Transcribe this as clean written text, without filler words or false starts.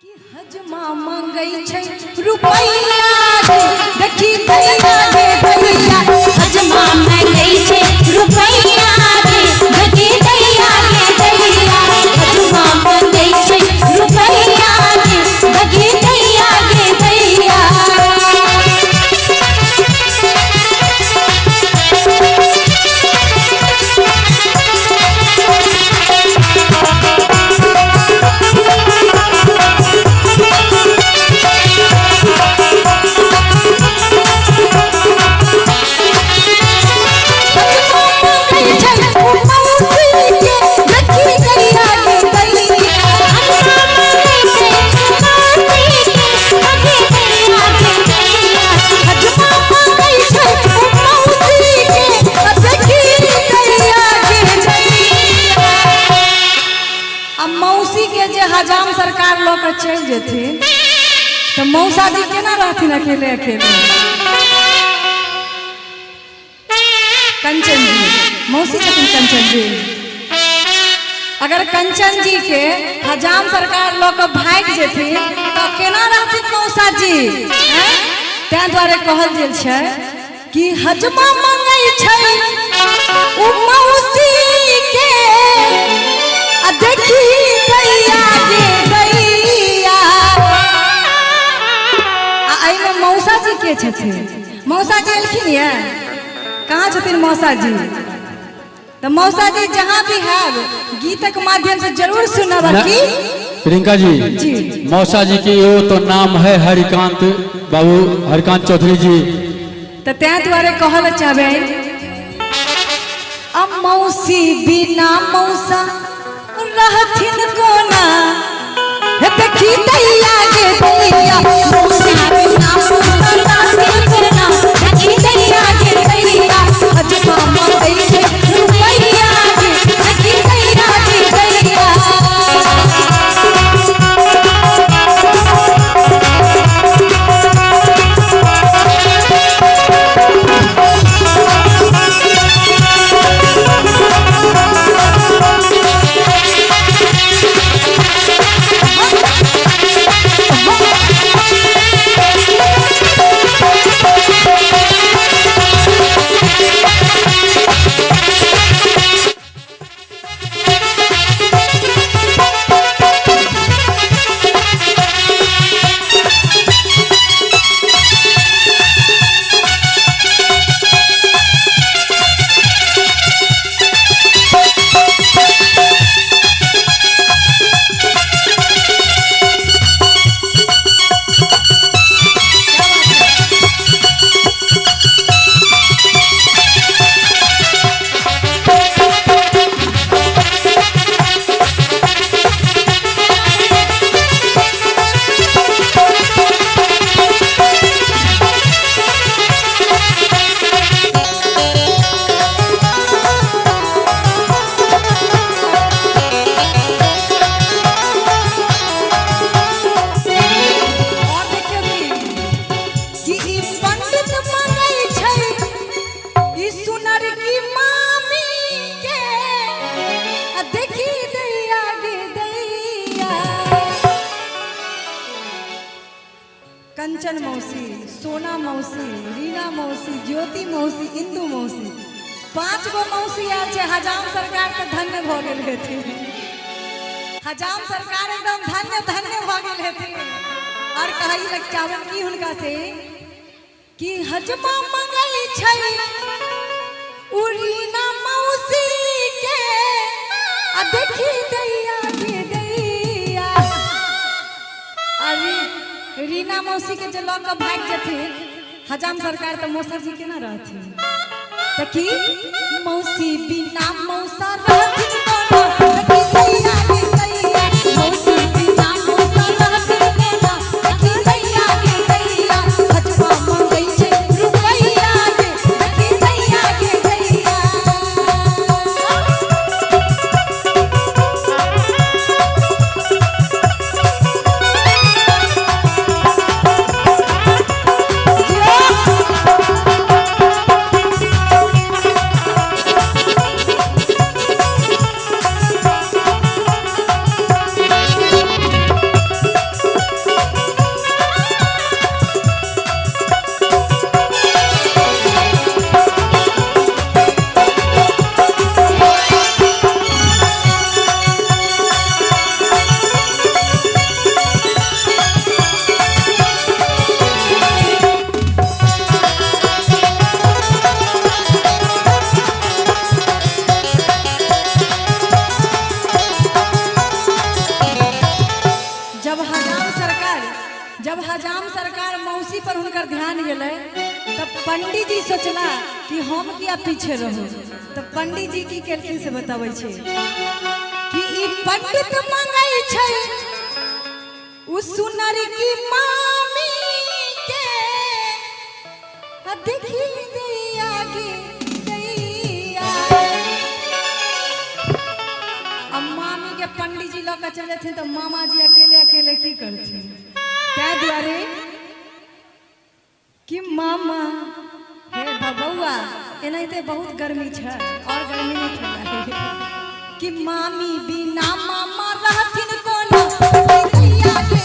कि हजमा मंगई छै रुपैया रे देखी दैया रे दैया हजमा मंगई छै रुपैया रे देखी दैया रे दैया हजमा मंगई छै रुपैया रे देखी दैया रे दैया हजाम सरकार लोग चल जेथे तो मौसा जी केना रहथिन अकेले अकेले। कंचन जी मौसी छथिन कंचन जी, अगर कंचन जी के हजाम सरकार लोग भाग जेथिन तो केना रहथिन मौसा जी। तै द्वारे कहल गेल छै कि हजमा मंगई छै उ मौसी के आ देखी दैया गे दैया। आ मौसा जी के छथिन, मौसा जी एलखिन ये कहाँ छथिन मौसा जी। तो मौसा जी जहाँ भी है गीतक माध्यम से जरूर सुनब की। प्रियंका जी मौसा जी के वो तो नाम है हरिकांत बाबू, हरिकांत चौधरी जी। तो तै द्वारे कहल चाहे अब मौसी बिना मौसा रहथिन कोना देखी दैया गे दैया मौसा बिना मौसा रहथिन कोना देखी दैया गे दैया हजमा मंगई छै रुपैया रे देखी दैया गे दैया कंचन मौसी, सोना मौसी, रीना मौसी, ज्योति मौसी, इंदू मौसी, 5 गो मौसी आयल छै। हजाम सरकार के धन्य भ गेल हेथिन, हजाम सरकार एकदम धन्य धन्य भ गेल हेथिन। और कही लग चावन की हुनका से कि हजमा मंगई छै उ रीना मौसी के आ देखी दैया गे दैया। अरे रीना मौसी के जो लोग भाग जथिन हजाम सरकार तो मौसा जी के ना रहथिन। तो कि मौसी बिना मौसा रहथिन कोना देखी दैया गे दैया मौसी बिना मौसा रहथिन कोना देखी दैया गे दैया हजमा मंगई छै रुपैया गे देखी दैया गे दैया। उनकर ध्यान गेले तब पंडित जी सोचला कि हम किया पीछे रहू। तो पंडित जी की केलखिन से बताबै छे कि ई पंडित मंगई छै उ सुनर की मामी के देखी दैया गे दैया। अब मामी के पंडित जी लोग चले थे तो मामा जी अकेले अकेले की करते क्या द्वारे कि मामा हे बबुआ एनाते बहुत गर्मी है और गर्मी नहीं ठंडा कि मामी बिना मामा रहथिन कोनो दैया के